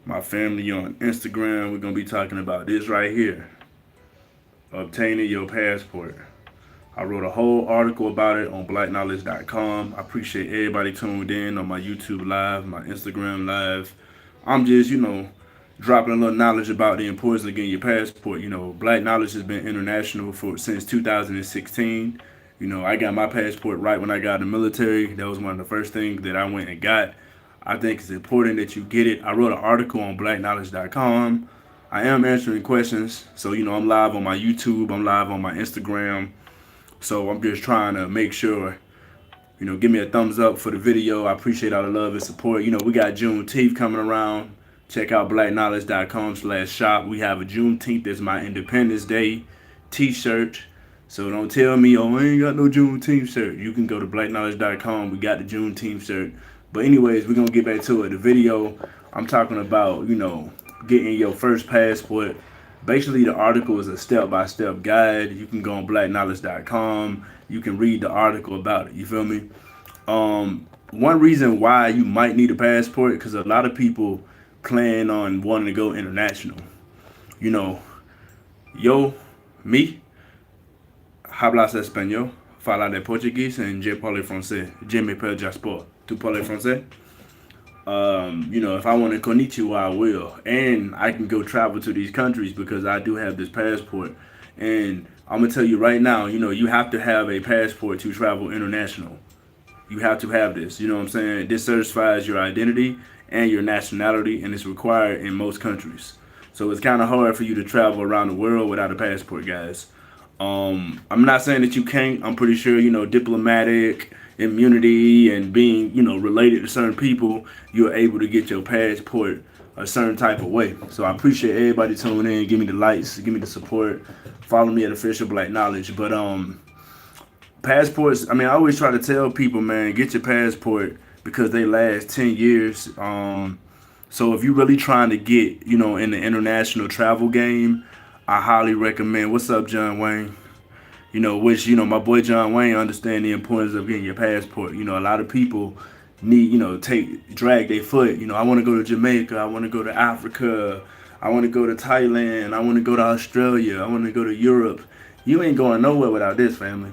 my family on Instagram. We're gonna be talking about this right here, obtaining your passport. I wrote a whole article about it on blackknowledge.com. I appreciate everybody tuned in on my YouTube live, my Instagram live. I'm just, dropping a little knowledge about the importance of getting your passport. Black Knowledge has been international for since 2016. I got my passport right when I got in the military. That was one of the first things that I went and got. I think it's important that you get it. I wrote an article on blackknowledge.com. I am answering questions. So, I'm live on my YouTube, I'm live on my Instagram. So I'm just trying to make sure, give me a thumbs up for the video. I appreciate all the love and support. We got Juneteenth coming around. Check out blackknowledge.com/shop. We have a Juneteenth as my Independence Day t-shirt. So don't tell me, oh, I ain't got no Juneteenth shirt. You can go to blackknowledge.com. We got the Juneteenth shirt. But anyways, we're going to get back to it. The video, I'm talking about, getting your first passport. Basically, the article is a step-by-step guide. You can go on blackknowledge.com. You can read the article about it. You feel me? One reason why you might need a passport, because a lot of people plan on wanting to go international. Me, hablas español, fala de portugués, and je parle français. Je m'appelle Jasper. Tu parles français? If I want to konnichiwa, I will. And I can go travel to these countries because I do have this passport. And I'm going to tell you right now, you have to have a passport to travel international. You have to have this. You know what I'm saying? This certifies your identity and your nationality, and it's required in most countries. So it's kind of hard for you to travel around the world without a passport, guys. I'm not saying that you can't. I'm pretty sure, diplomatic immunity and being, related to certain people, you're able to get your passport a certain type of way. So I appreciate everybody tuning in. Give me the likes, give me the support. Follow me at Official Black Knowledge. But passports, I always try to tell people, man, get your passport because they last 10 years. So if you're really trying to get, in the international travel game, I highly recommend. What's up, John Wayne? My boy John Wayne understand the importance of getting your passport. A lot of people need, drag their foot. I want to go to Jamaica. I want to go to Africa. I want to go to Thailand. I want to go to Australia. I want to go to Europe. You ain't going nowhere without this, family.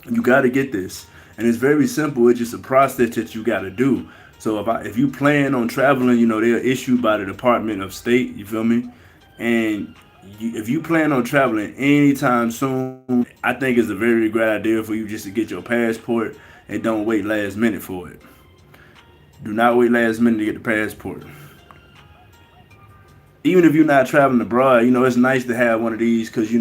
You got to get this. And it's very simple. It's just a process that you got to do. So if you plan on traveling, they're issued by the Department of State. You feel me? And if you plan on traveling anytime soon, I think it's a very great idea for you just to get your passport and don't wait last minute for it. Do not wait last minute to get the passport. Even if you're not traveling abroad, it's nice to have one of these because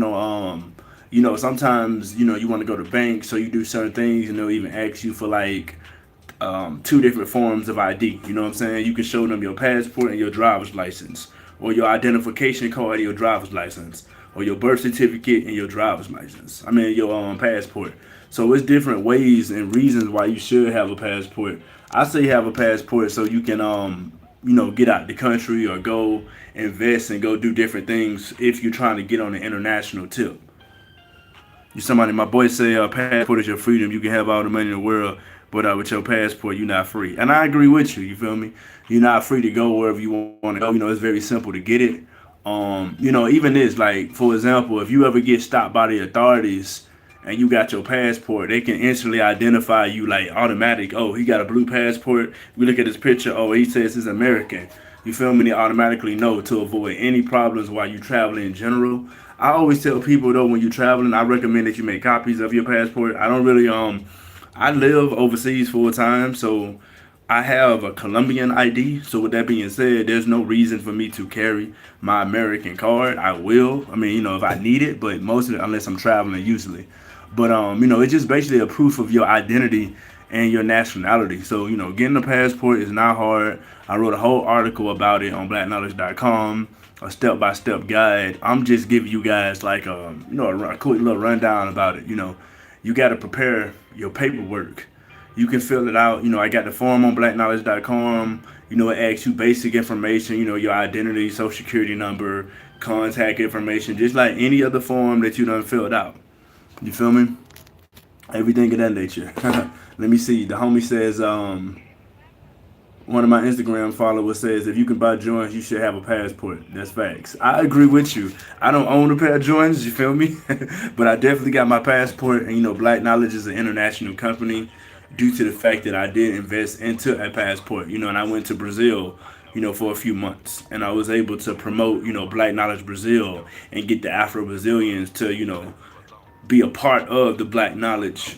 sometimes you want to go to bank, so you do certain things, and they'll even ask you for like two different forms of ID. You know what I'm saying? You can show them your passport and your driver's license, or your identification card and your driver's license, or your birth certificate and your driver's license. Your passport. So it's different ways and reasons why you should have a passport. I say have a passport so you can get out the country or go invest and go do different things if you're trying to get on an international tip. My boy say, passport is your freedom. You can have all the money in the world, but with your passport, you're not free. And I agree with you. You feel me? You're not free to go wherever you want to go. It's very simple to get it. Even this, like, for example, if you ever get stopped by the authorities and you got your passport, they can instantly identify you, like, automatic. Oh, he got a blue passport. We look at his picture. Oh, he says he's American. You feel me? They automatically know to avoid any problems while you traveling in general. I always tell people, though, when you're traveling, I recommend that you make copies of your passport. I don't really, I live overseas full time, so I have a Colombian ID. So with that being said, there's no reason for me to carry my American card. I will. If I need it, but mostly unless I'm traveling usually. But it's just basically a proof of your identity and your nationality. So, getting a passport is not hard. I wrote a whole article about it on blackknowledge.com, a step-by-step guide. I'm just giving you guys like a quick little rundown about it. You got to prepare your paperwork. You can fill it out. I got the form on blackknowledge.com. It asks you basic information, your identity, social security number, contact information, just like any other form that you done filled out. You feel me? Everything of that nature. Let me see. The homie says, one of my Instagram followers says, if you can buy Jordans, you should have a passport. That's facts. I agree with you. I don't own a pair of Jordans, you feel me? But I definitely got my passport. And, Black Knowledge is an international company due to the fact that I did invest into a passport, and I went to Brazil, for a few months. And I was able to promote, Black Knowledge Brazil and get the Afro Brazilians to, be a part of the Black Knowledge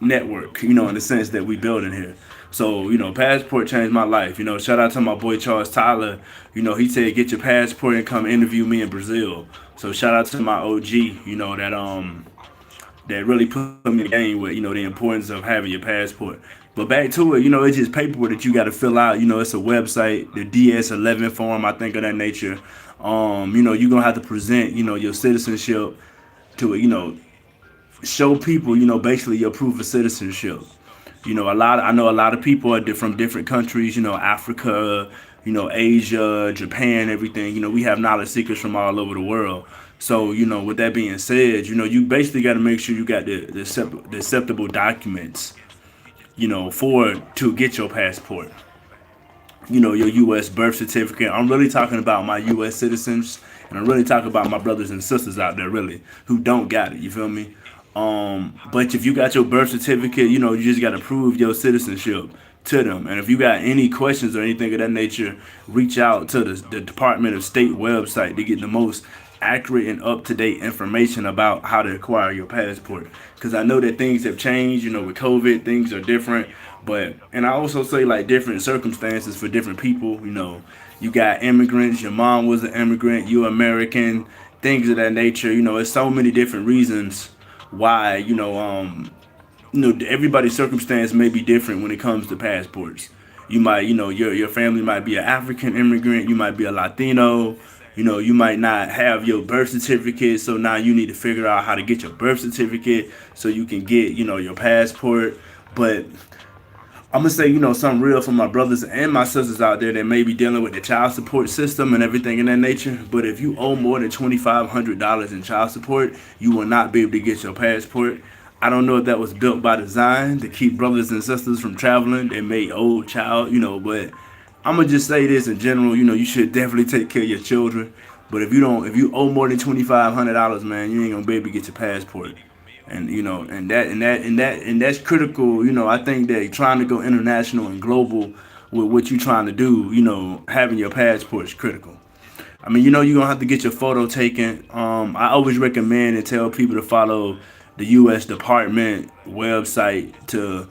network, in the sense that we building here. So, passport changed my life. Shout out to my boy Charles Tyler. He said get your passport and come interview me in Brazil. So shout out to my OG, that really put me in the game with, the importance of having your passport. But back to it, it's just paperwork that you got to fill out. It's a website, the DS11 form, I think, of that nature. You're gonna have to present, your citizenship to it, show people, basically your proof of citizenship. I know a lot of people are from different countries, Africa, Asia, Japan, everything. We have knowledge seekers from all over the world. So, with that being said, you basically got to make sure you got the acceptable documents, to get your passport. Your U.S. birth certificate. I'm really talking about my U.S. citizens, and I'm really talking about my brothers and sisters out there, really, who don't got it. You feel me? But if you got your birth certificate, you just got to prove your citizenship to them. And if you got any questions or anything of that nature, reach out to the Department of State website to get the most accurate and up-to-date information about how to acquire your passport. Because I know that things have changed, with COVID, things are different. And I also say, like, different circumstances for different people. You got immigrants, your mom was an immigrant, you American, things of that nature. It's so many different reasons why, everybody's circumstance may be different when it comes to passports. You might, your family might be an African immigrant, you might be a Latino, you might not have your birth certificate, so now you need to figure out how to get your birth certificate so you can get, your passport. But I'm gonna say, something real for my brothers and my sisters out there that may be dealing with the child support system and everything in that nature. But if you owe more than $2,500 in child support, you will not be able to get your passport. I don't know if that was built by design to keep brothers and sisters from traveling. They may owe child, but I'm gonna just say this in general. You should definitely take care of your children. But if you owe more than $2,500, man, you ain't gonna be able to get your passport. And and that's critical. I think that trying to go international and global with what you're trying to do, having your passport is critical. I mean, you're gonna have to get your photo taken. I always recommend and tell people to follow the U.S. Department website to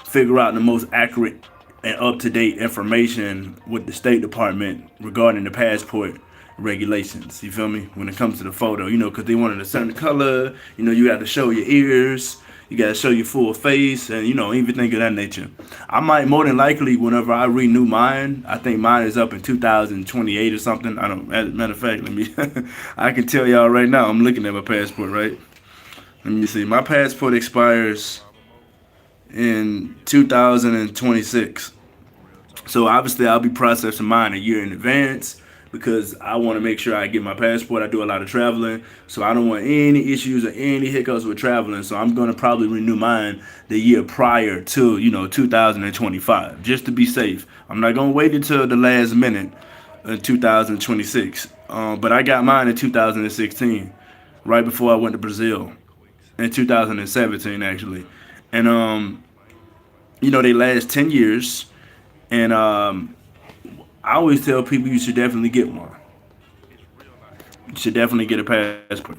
figure out the most accurate and up-to-date information with the State Department regarding the passport regulations. You feel me? When it comes to the photo, because they wanted a certain color. You got to show your ears. You got to show your full face, and everything of that nature. I might more than likely, whenever I renew mine, I think mine is up in 2028 or something. I don't. As a matter of fact, let me. I can tell y'all right now. I'm looking at my passport. Right. Let me see. My passport expires in 2026. So obviously, I'll be processing mine a year in advance, because I want to make sure I get my passport. I do a lot of traveling, so I don't want any issues or any hiccups with traveling. So I'm going to probably renew mine the year prior to, 2025, just to be safe. I'm not going to wait until the last minute in 2026. But I got mine in 2016, right before I went to Brazil, in 2017, actually. And, they last 10 years. And I always tell people you should definitely get one. You should definitely get a passport.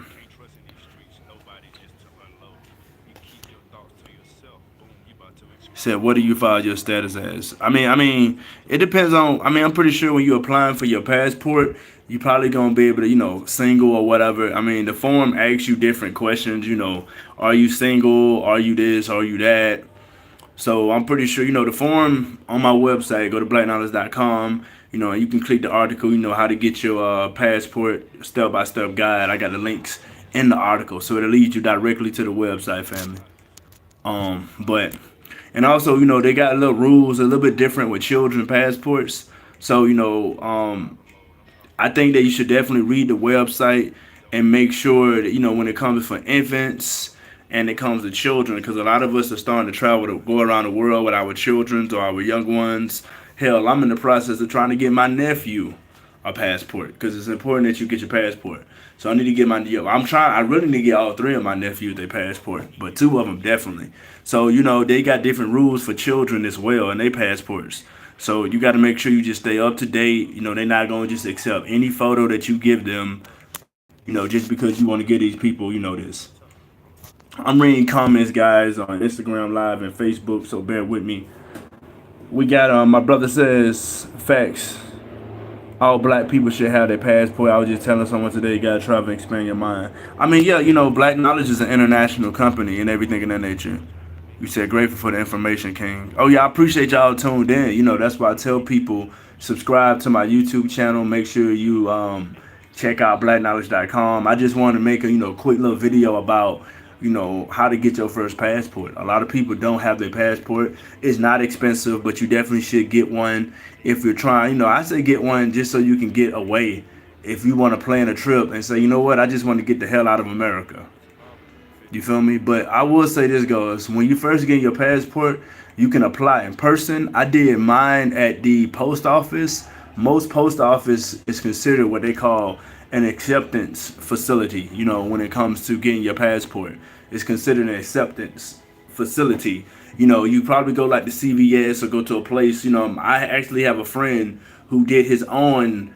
Said, what do you file your status as? I mean, it depends on. I'm pretty sure when you're applying for your passport, you probably gonna be able to, single or whatever. I mean, the form asks you different questions. Are you single? Are you this? Are you that? So I'm pretty sure, the form on my website, go to blackknowledge.com, and you can click the article, how to get your passport, step-by-step guide. I got the links in the article, so it'll lead you directly to the website, family. And also, they got little rules, a little bit different with children passports. So, I think that you should definitely read the website and make sure that, when it comes for infants, and it comes to children, because a lot of us are starting to travel to go around the world with our children or our young ones, Hell, I'm in the process of trying to get my nephew a passport because it's important that you get your passport. So I need to get my. I'm trying. I really need to get all three of my nephews their passport, but two of them definitely. So they got different rules for children as well and their passports. So you got to make sure you just stay up to date. They're not gonna just accept any photo that you give them. Just because you want to get these people. This. I'm reading comments, guys, on Instagram Live and Facebook. So bear with me. We got my brother says facts. All black people should have their passport. I was just telling someone today, you gotta travel and expand your mind. I mean, yeah, Black Knowledge is an international company and everything in that nature. You said grateful for the information, King. Oh yeah, I appreciate y'all tuned in. That's why I tell people subscribe to my YouTube channel. Make sure you check out blackknowledge.com. I just wanted to make a quick little video about how to get your first passport. A lot of people don't have their passport. It's not expensive, but you definitely should get one if you're trying. I say get one just so you can get away. If you want to plan a trip and say, what, I just want to get the hell out of America. You feel me? But I will say this, guys. When you first get your passport, you can apply in person. I did mine at the post office. Most post office is considered what they call an acceptance facility. When it comes to getting your passport, it's considered an acceptance facility. You probably go like the CVS or go to a place. I actually have a friend who did his own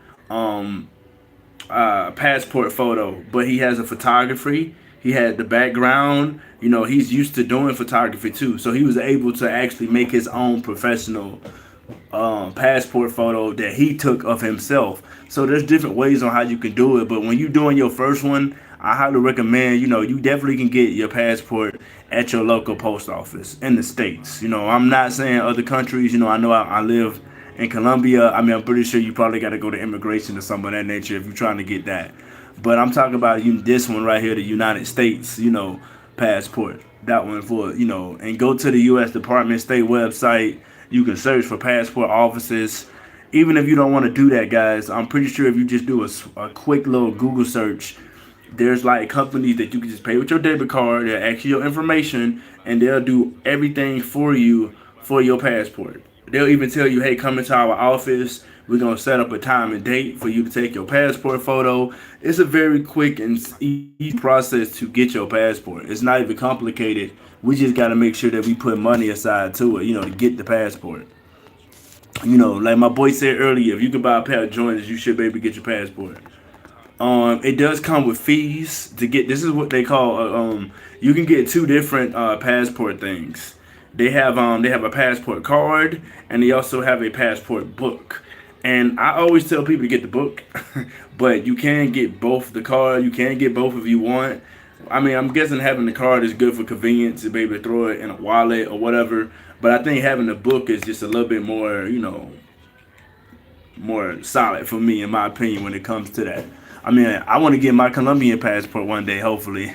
passport photo, but he has a photography. He had the background. He's used to doing photography too, so he was able to actually make his own professional passport photo that he took of himself. So there's different ways on how you can do it, but when you're doing your first one, I highly recommend, you definitely can get your passport at your local post office in the States. I'm not saying other countries. I know I live in Colombia. I mean, I'm pretty sure you probably got to go to immigration or something of that nature if you're trying to get that. But I'm talking about this one right here, the United States, passport. That one for, and go to the U.S. Department of State website. You can search for passport offices. Even if you don't want to do that, guys, I'm pretty sure if you just do a quick little Google search, there's like companies that you can just pay with your debit card. They'll ask you your information, and they'll do everything for you for your passport. They'll even tell you, hey, come into our office. We're going to set up a time and date for you to take your passport photo. It's a very quick and easy process to get your passport. It's not even complicated. We just got to make sure that we put money aside to it, to get the passport. Like my boy said earlier, if you can buy a pair of Jordans, you should be able to get your passport. It does come with fees to get. This is what they call. You can get two different passport things. They have a passport card, and they also have a passport book. And I always tell people to get the book, but you can get both the card. You can get both if you want. I mean, I'm guessing having the card is good for convenience to be able to throw it in a wallet or whatever. But I think having the book is just a little bit more, more solid for me, in my opinion, when it comes to that. I mean, I want to get my Colombian passport one day, hopefully.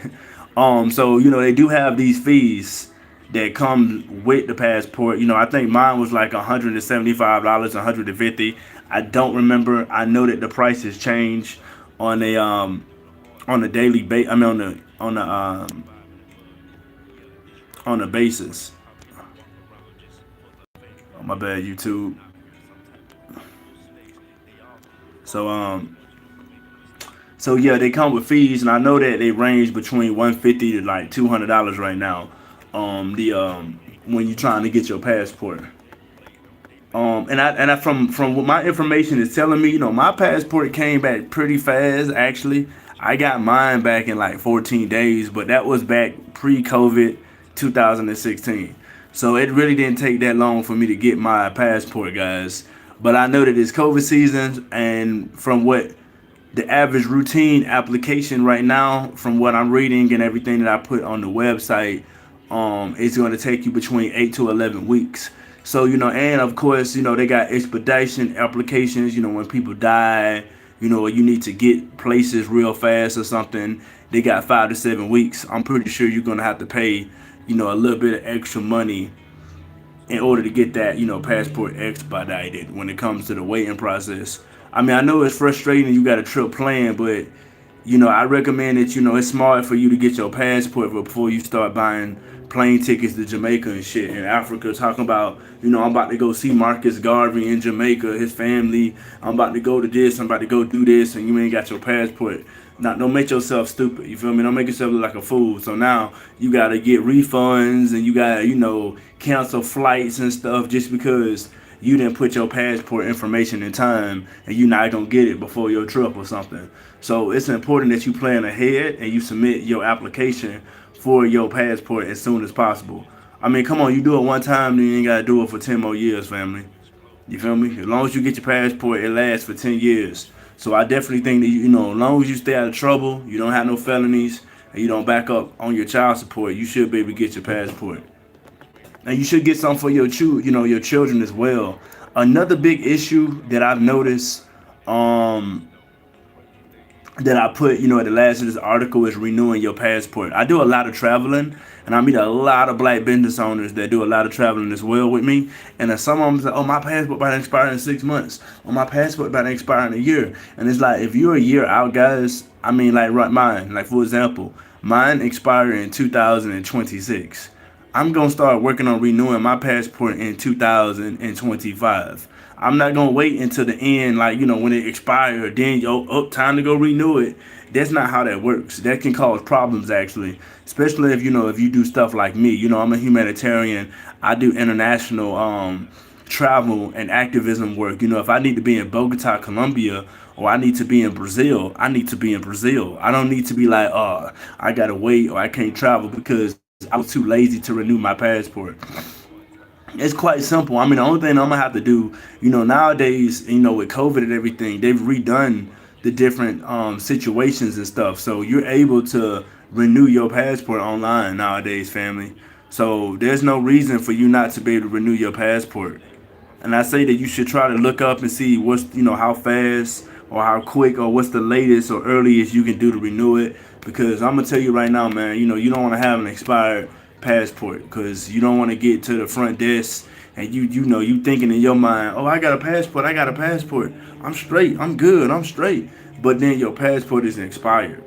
So, they do have these fees that come with the passport. I think mine was like $175, $150. I don't remember. I know that the prices change on a daily basis. I mean, on a basis. Oh, my bad, YouTube. So yeah, they come with fees, and I know that they range between $150 to like $200 right now. When you're trying to get your passport. And I from what my information is telling me, my passport came back pretty fast. Actually, I got mine back in like 14 days, but that was back pre-COVID 2016. So it really didn't take that long for me to get my passport, guys. But I know that it's COVID season, and from what the average routine application right now, from what I'm reading and everything that I put on the website, it's going to take you between 8 to 11 weeks. So, and of course, they got expedition applications, when people die, or you need to get places real fast or something, they got 5 to 7 weeks. I'm pretty sure you're going to have to pay, a little bit of extra money in order to get that, passport expedited when it comes to the waiting process. I mean, I know it's frustrating, you got a trip planned, but I recommend that, it's smart for you to get your passport before you start buying plane tickets to Jamaica and shit. In Africa, talking about, I'm about to go see Marcus Garvey in Jamaica, his family. I'm about to go to this, I'm about to go do this, and you ain't got your passport. Now, don't make yourself stupid. You feel me? Don't make yourself look like a fool. So now you got to get refunds and you got to, cancel flights and stuff just because you didn't put your passport information in time and you're not going to get it before your trip or something. So it's important that you plan ahead and you submit your application for your passport as soon as possible. I mean, come on, you do it one time, then you ain't got to do it for 10 more years, family. You feel me? As long as you get your passport, it lasts for 10 years. So I definitely think that, as long as you stay out of trouble, you don't have no felonies, and you don't back up on your child support, you should be able to get your passport. And you should get something for your your children as well. Another big issue that I've noticed, that I put, at the last of this article is renewing your passport. I do a lot of traveling, and I meet a lot of black business owners that do a lot of traveling as well with me. And then some of them say, "Oh, my passport about to expire in 6 months. Oh, my passport about to expire in a year." And it's like, if you're a year out, guys, I mean, like mine, like for example, mine expired in 2026. I'm gonna start working on renewing my passport in 2025. I'm not gonna wait until the end, like when it expired, then time to go renew it. That's not how that works. That can cause problems actually, especially if if you do stuff like me. I'm a humanitarian. I do international travel and activism work. If I need to be in Bogota, Colombia, or I need to be in Brazil, I need to be in Brazil. I don't need to be like, I gotta wait or I can't travel because I was too lazy to renew my passport. It's quite simple. I mean, the only thing I'm gonna have to do, nowadays, with COVID and everything, they've redone the different situations and stuff. So you're able to renew your passport online nowadays, family. So there's no reason for you not to be able to renew your passport. And I say that you should try to look up and see what's, how fast or how quick or what's the latest or earliest you can do to renew it. Because I'm gonna tell you right now, man, you don't want to have an expired passport because you don't want to get to the front desk and you thinking in your mind, "Oh, I got a passport, I'm straight, I'm good, I'm straight," but then your passport is expired.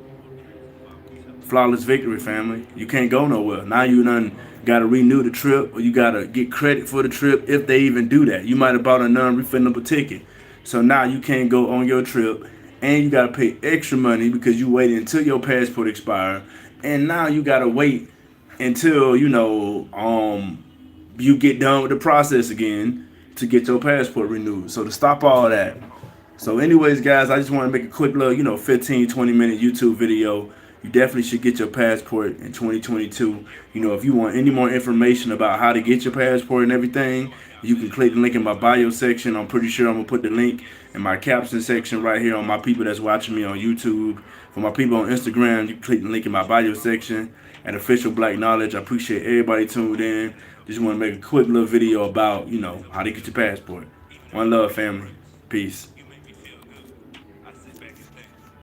Flawless victory, family. You can't go nowhere. Now you done got to renew the trip, or you got to get credit for the trip if they even do that. You might have bought a non-refundable ticket, so now you can't go on your trip, and you got to pay extra money because you waited until your passport expired, and now you got to wait until you get done with the process again to get your passport renewed. So to stop all that. So anyways, guys, I just want to make a quick little 15-20 minute YouTube video. You definitely should get your passport in 2022. If you want any more information about how to get your passport and everything, you can click the link in my bio section. I'm pretty sure I'm going to put the link in my caption section right here on my people that's watching me on YouTube. For my people on Instagram, you can click the link in my bio section at Official Black Knowledge. I appreciate everybody tuned in. Just want to make a quick little video about, how to get your passport. One love, family. Peace.